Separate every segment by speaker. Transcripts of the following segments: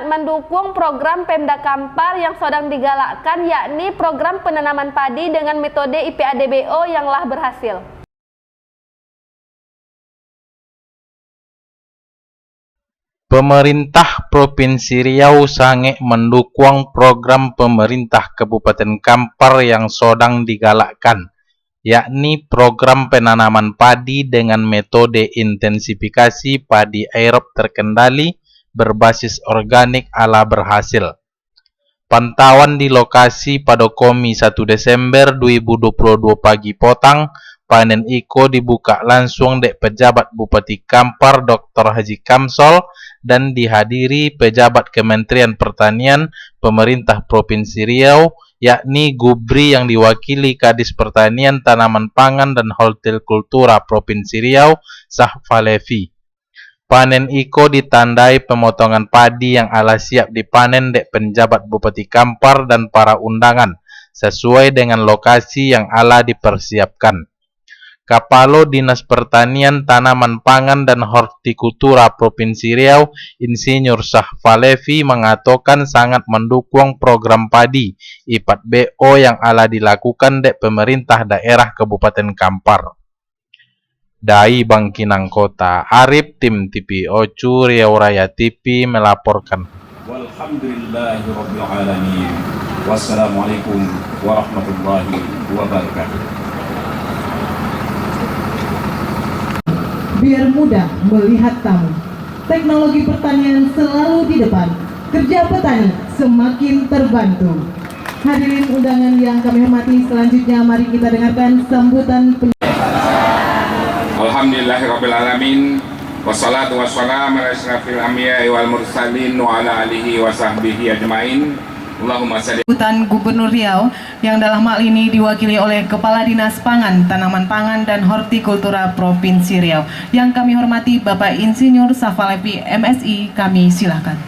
Speaker 1: sangat mendukung program Pemda Kampar yang sedang digalakkan, yakni program penanaman padi dengan metode IPADBO yang telah berhasil.
Speaker 2: Pemerintah Provinsi Riau sangat mendukung program pemerintah Kabupaten Kampar yang sedang digalakkan, yakni program penanaman padi dengan metode intensifikasi padi aerob terkendali berbasis organik ala berhasil. Pantauan di lokasi pada Komi 1 Desember 2022 pagi potang, panen iko dibuka langsung dek pejabat Bupati Kampar Dr. Haji Kamsol dan dihadiri pejabat Kementerian Pertanian Pemerintah Provinsi Riau, yakni Gubri yang diwakili Kadis Pertanian, Tanaman Pangan dan Hortikultura Provinsi Riau, Sahfalevi. Panen iko ditandai pemotongan padi yang ala siap dipanen dek penjabat Bupati Kampar dan para undangan, sesuai dengan lokasi yang ala dipersiapkan. Kapalo Dinas Pertanian, Tanaman Pangan dan Hortikultura Provinsi Riau, Insinyur Sahfalevi mengatakan sangat mendukung program padi IPADBO yang ala dilakukan dek pemerintah daerah Kabupaten Kampar. Dari Bangkinang Kota, Arif, tim TV Ocu, Riau Raya TV melaporkan.
Speaker 3: Walhamdulillahirrabbilalamin. Wassalamualaikum warahmatullahi wabarakatuh.
Speaker 4: Biar mudah melihat tamu, teknologi pertanian selalu di depan, kerja petani semakin terbantu. Hadirin undangan yang kami hormati, selanjutnya mari kita dengarkan sambutan
Speaker 5: Alhamdulillahirrabbilalamin. Wassalatu wassalamu ala asyrafil anbiya'i wal mursalin wa ala alihi wa sahbihi ajmain. Allahumma salli.
Speaker 4: Sambutan Gubernur Riau yang dalam hal ini diwakili oleh Kepala Dinas Pangan, Tanaman Pangan dan Hortikultura Provinsi Riau. Yang kami hormati Bapak Insinyur Sahfalevi MSI, kami silakan.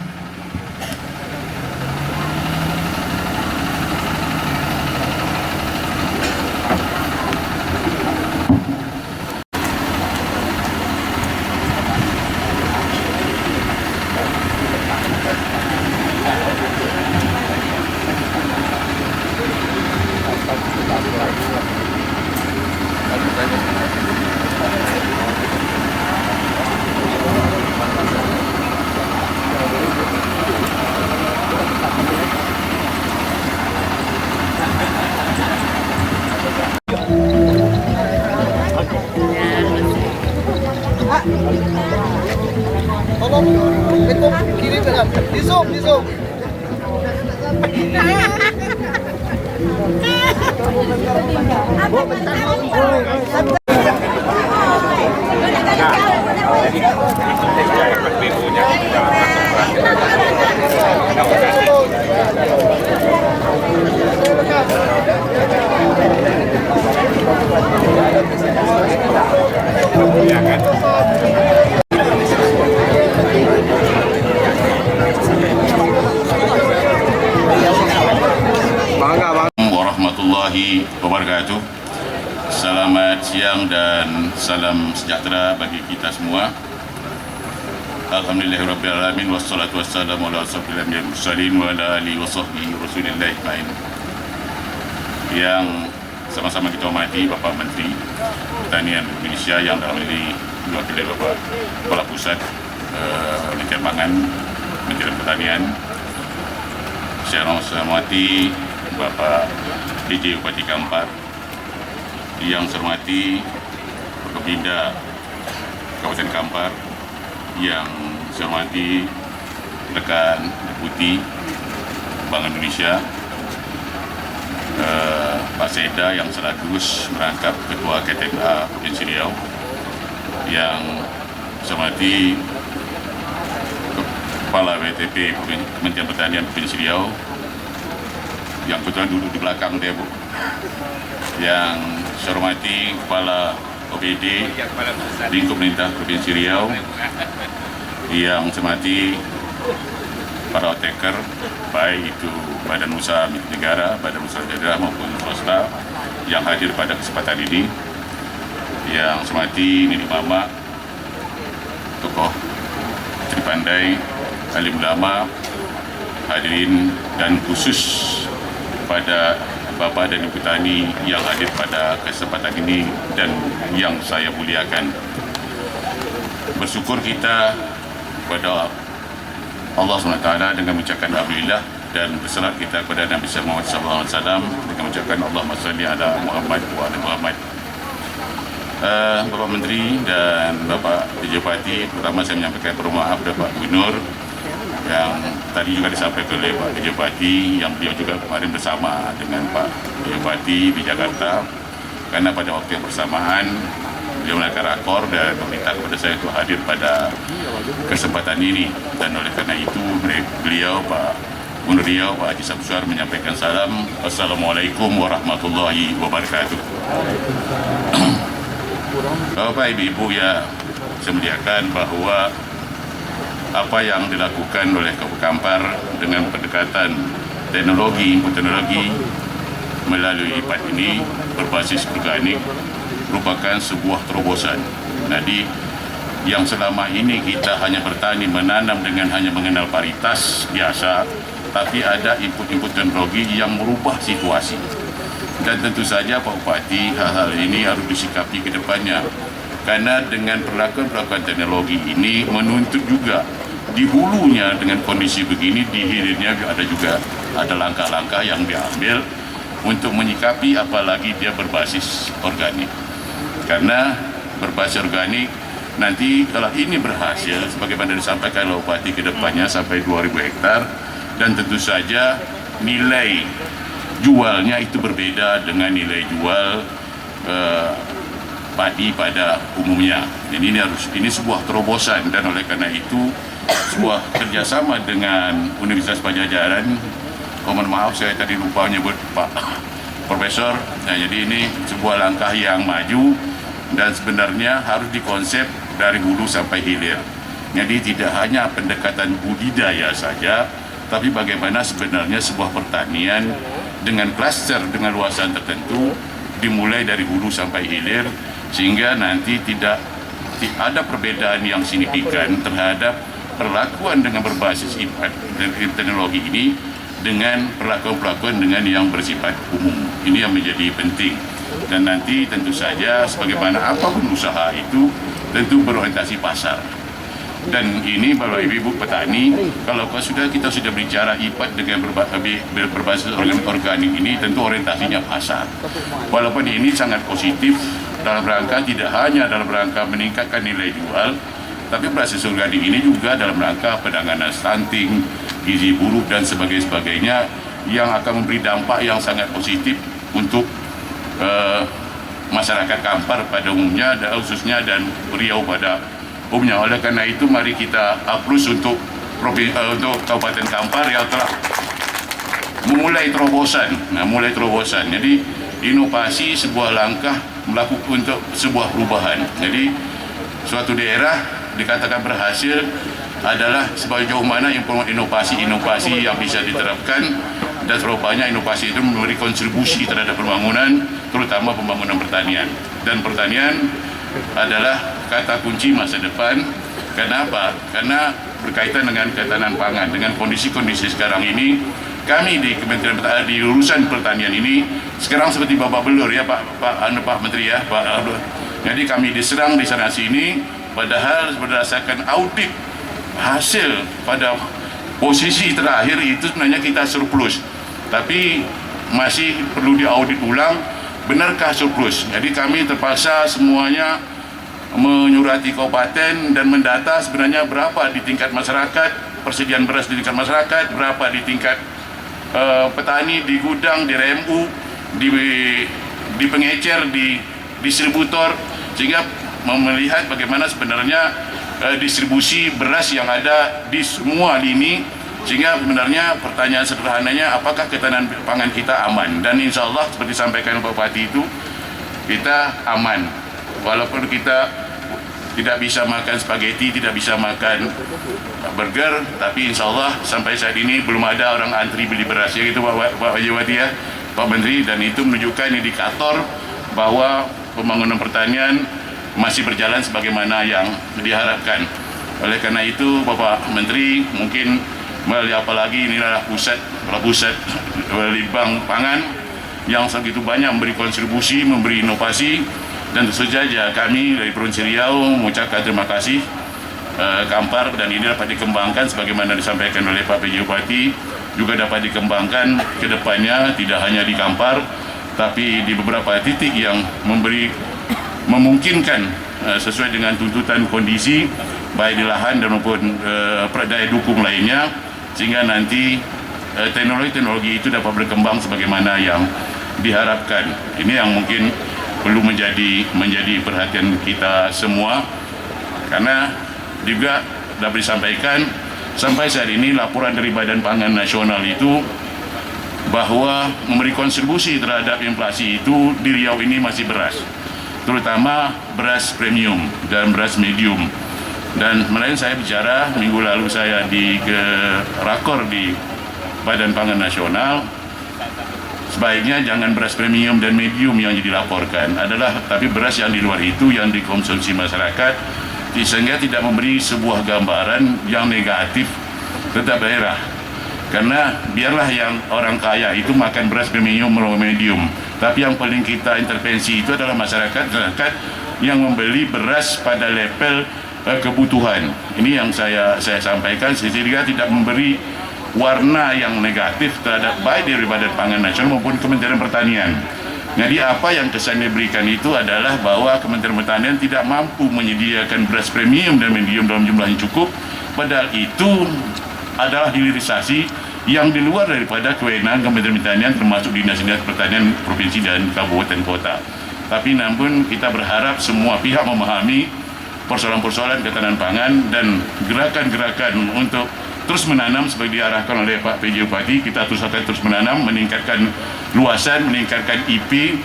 Speaker 6: Tolong betul kiri kanan. Di zoom.
Speaker 5: Warahmatullahi wabarakatuh. Selamat siang dan salam sejahtera bagi kita semua. Alhamdulillahirrabbilalamin. Wassalatu wassalamu ala asyrafil anbiya'i wal mursalin wa ala alihi wa sahbihi rasulillah ajmain. Yang sama-sama kita hormati Bapak Menteri Pertanian Indonesia yang dalam ini diwakili Bapak Kepala Pusat Kementerian Pangan, Kementerian Pertanian. Saya hormati Bapak DJ Bupati Kampar, yang saya hormati Forkopimda Kabupaten Kampar, yang saya hormati rekan Deputi Bank Indonesia, Pak Seda yang sekaligus merangkap Ketua KTMA Provinsi Riau, yang saya hormati Kepala WTP Kementerian Pertanian Provinsi Riau, yang kebetulan duduk di belakang dia, Bu, yang saya hormati Kepala OPD Lingkup Pemerintah Provinsi Riau, yang saya hormati para oteker, baik itu Badan Usaha Milik Negara, Badan Usaha Daerah maupun swasta yang hadir pada kesempatan ini, yang saya hormati Nini Mama, tokoh Sri Pandai, alim ulama, hadirin dan khusus pada Bapak dan Ibu Tani yang hadir pada kesempatan ini dan yang saya muliakan. Bersyukur kita kepada Allah SWT dengan mengucapkan alhamdulillah, dan bersalat kita kepada Nabi Muhammad SAW dengan mengucapkan Allahumma salli ala Muhammad wa ala Muhammad. Bapak Menteri dan Bapak Bupati, pertama saya menyampaikan permohonan maaf kepada Pak Gubernur yang tadi juga disampaikan oleh Pak Bupati, yang beliau juga kemarin bersama dengan Pak Bupati di Jakarta, karena pada waktu yang bersamaan beliau melakukan rakor dan meminta kepada saya untuk hadir pada kesempatan ini, dan oleh karena itu beliau Pak Gubernur Riau Pak Haji Samsuar menyampaikan salam. Assalamualaikum warahmatullahi wabarakatuh. Bapak Ibu ya, saya muliakan bahwa apa yang dilakukan oleh Kabupaten Kampar dengan pendekatan teknologi, input teknologi melalui IPAD ini berbasis organik merupakan sebuah terobosan. Jadi yang selama ini kita hanya bertani menanam dengan hanya mengenal paritas biasa, tapi ada input-input teknologi yang merubah situasi. Dan tentu saja Pak Bupati, hal-hal ini harus disikapi ke depannya, karena dengan perlakuan teknologi ini menuntut juga di hulunya dengan kondisi begini, di hilirnya ada langkah-langkah yang diambil untuk menyikapi, apalagi dia berbasis organik. Karena berbasis organik nanti kalau ini berhasil sebagaimana disampaikan oleh Bupati ke depannya sampai 2000 hektar, dan tentu saja nilai jualnya itu berbeda dengan nilai jual padi pada umumnya. Jadi ini sebuah terobosan, dan oleh karena itu sebuah kerjasama dengan Universitas Padjadjaran. Mohon maaf saya tadi lupa menyebut Pak Profesor. Nah, jadi ini sebuah langkah yang maju dan sebenarnya harus dikonsep dari hulu sampai hilir. Jadi tidak hanya pendekatan budidaya saja, tapi bagaimana sebenarnya sebuah pertanian dengan klaster dengan luasan tertentu dimulai dari hulu sampai hilir, sehingga nanti tidak ada perbedaan yang signifikan terhadap perlakuan dengan berbasis teknologi ini dengan perlakuan dengan yang bersifat umum. Ini yang menjadi penting. Dan nanti tentu saja sebagaimana apapun usaha itu tentu berorientasi pasar. Dan ini Bapak Ibu petani, kalau kita sudah bicara IPAD dengan berbasis organik ini, tentu orientasinya pasar. Walaupun ini sangat positif dalam rangka tidak hanya dalam rangka meningkatkan nilai jual, tapi berbasis organik ini juga dalam rangka penanganan stunting, gizi buruk dan sebagainya yang akan memberi dampak yang sangat positif untuk masyarakat Kampar pada umumnya, dan khususnya dan Riau pada umumnya. Oleh karena itu mari kita aplaus untuk Kabupaten Kampar yang telah memulai terobosan. Jadi inovasi sebuah langkah melakukan untuk sebuah perubahan. Jadi suatu daerah dikatakan berhasil adalah sejauh mana inovasi yang bisa diterapkan, dan serupanya inovasi itu memberi kontribusi terhadap pembangunan, terutama pembangunan pertanian. Dan pertanian adalah kata kunci masa depan. Kenapa? Karena berkaitan dengan ketahanan pangan. Dengan kondisi-kondisi sekarang ini, kami di Kementerian Pertanian, di urusan pertanian ini, sekarang seperti Bapak Belur ya Pak Menteri ya Pak. Jadi kami diserang di sana sini, padahal berdasarkan audit hasil pada posisi terakhir itu sebenarnya kita surplus, tapi masih perlu diaudit ulang benarkah surplus. Jadi kami terpaksa semuanya menyurati kabupaten dan mendata sebenarnya berapa di tingkat masyarakat, persediaan beras di tingkat masyarakat, berapa di tingkat petani, di gudang, di RMU, di pengecer, di distributor, sehingga melihat bagaimana sebenarnya distribusi beras yang ada di semua lini, sehingga sebenarnya pertanyaan sederhananya apakah ketahanan pangan kita aman. Dan insya Allah seperti disampaikan Pak Bupati itu kita aman, walaupun kita tidak bisa makan spaghetti, tidak bisa makan burger, tapi insya Allah sampai saat ini belum ada orang antri beli beras ya gitu Pak Bupati ya Pak Menteri. Dan itu menunjukkan indikator bahwa pembangunan pertanian masih berjalan sebagaimana yang diharapkan. Oleh karena itu Bapak Menteri, mungkin melalui apalagi inilah pusat Litbang Pangan yang segitu banyak memberi kontribusi, memberi inovasi, dan tentu saja kami dari Provinsi Riau mengucapkan terima kasih Kampar, dan ini dapat dikembangkan sebagaimana disampaikan oleh Pak PJ Bupati, juga dapat dikembangkan ke depannya tidak hanya di Kampar tapi di beberapa titik yang memungkinkan sesuai dengan tuntutan kondisi baik di lahan dan maupun daya dukung lainnya, sehingga nanti teknologi-teknologi itu dapat berkembang sebagaimana yang diharapkan. Ini yang mungkin perlu menjadi perhatian kita semua, karena juga dapat disampaikan sampai saat ini laporan dari Badan Pangan Nasional itu bahwa memberi kontribusi terhadap inflasi itu di Riau ini masih beras, terutama beras premium dan beras medium. Dan kemarin saya bicara, minggu lalu saya di rakor di Badan Pangan Nasional, sebaiknya jangan beras premium dan medium yang dilaporkan, tapi beras yang di luar itu yang dikonsumsi masyarakat, sehingga tidak memberi sebuah gambaran yang negatif terhadap daerah. Karena biarlah yang orang kaya itu makan beras premium atau medium, tapi yang paling kita intervensi itu adalah masyarakat yang membeli beras pada level kebutuhan. Ini yang saya sampaikan, sehingga tidak memberi warna yang negatif terhadap baik dari Badan Pangan Nasional maupun Kementerian Pertanian. Jadi apa yang kesan diberikan itu adalah bahwa Kementerian Pertanian tidak mampu menyediakan beras premium dan medium dalam jumlah yang cukup, padahal itu adalah hilirisasi yang di luar daripada kewenangan Kementerian Pertanian, termasuk Dinas-Dinas Pertanian Provinsi dan Kabupaten Kota. Tapi namun kita berharap semua pihak memahami persoalan-persoalan ketahanan pangan dan gerakan-gerakan untuk terus menanam seperti diarahkan oleh Pak PJ Bupati. Kita akan terus menanam, meningkatkan luasan, meningkatkan IP.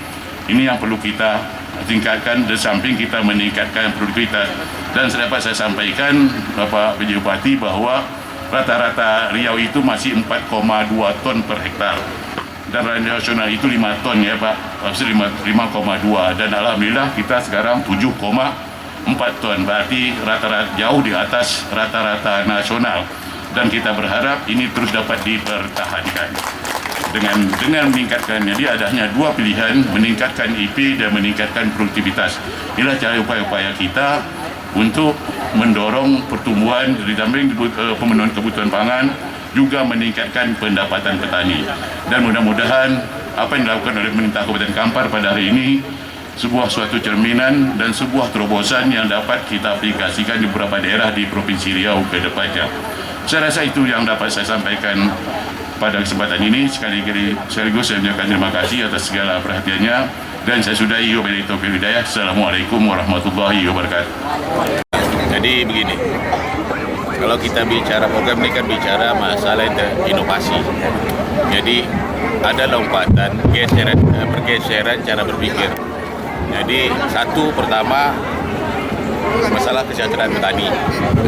Speaker 5: Ini yang perlu kita tingkatkan, di samping kita meningkatkan produktivitas. Dan dapat saya sampaikan Bapak PJ Bupati bahwa rata-rata Riau itu masih 4,2 ton per hektar. Dan nasional itu 5 ton ya Pak, 5,2, dan alhamdulillah kita sekarang 7,4 ton, berarti rata-rata jauh di atas rata-rata nasional, dan kita berharap ini terus dapat dipertahankan dengan meningkatkan. Jadi adanya dua pilihan, meningkatkan IP dan meningkatkan produktivitas. Inilah cara upaya-upaya kita untuk mendorong pertumbuhan di samping pemenuhan kebutuhan pangan, juga meningkatkan pendapatan petani. Dan mudah-mudahan apa yang dilakukan oleh pemerintah Kabupaten Kampar pada hari ini sebuah suatu cerminan dan sebuah terobosan yang dapat kita aplikasikan di beberapa daerah di Provinsi Riau ke depannya. Saya rasa itu yang dapat saya sampaikan pada kesempatan ini. Sekaligus saya ucapkan terima kasih atas segala perhatiannya, dan saya sudahi. Wabillahi taufiq wal hidayah. Assalamualaikum warahmatullahi wabarakatuh.
Speaker 7: Jadi begini, kalau kita bicara program ini kan bicara masalah inovasi. Jadi ada lompatan, pergeseran cara berpikir. Jadi satu pertama masalah kesejahteraan petani.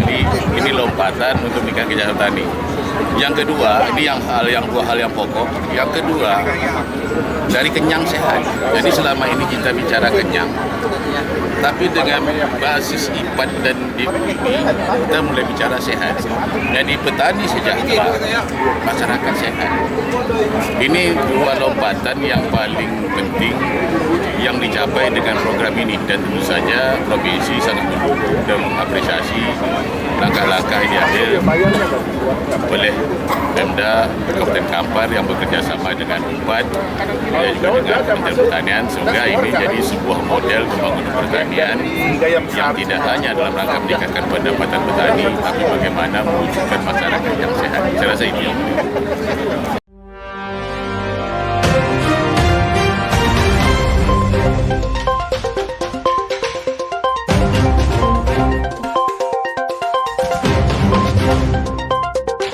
Speaker 7: Jadi ini lompatan untuk meningkatkan kesejahteraan petani. Yang kedua, ini dua hal yang pokok. Yang kedua, dari kenyang sehat. Jadi selama ini kita bicara kenyang, tapi dengan basis IPAD dan DPP kita mulai bicara sehat. Jadi petani sejahtera, masyarakat sehat. Ini dua lompatan yang paling penting yang dicapai dengan program ini, dan tentu saja provinsi sangat mendukung dan mengapresiasi langkah-langkah yang diambil oleh Pemda Kabupaten Kampar yang bekerja sama dengan UPAD dan juga dengan Kementerian Pertanian, sehingga ini jadi sebuah model pembangunan pertanian yang tidak hanya dalam rangka meningkatkan pendapatan petani, tapi bagaimana mewujudkan masyarakat yang sehat. Saya rasa ini yang penting.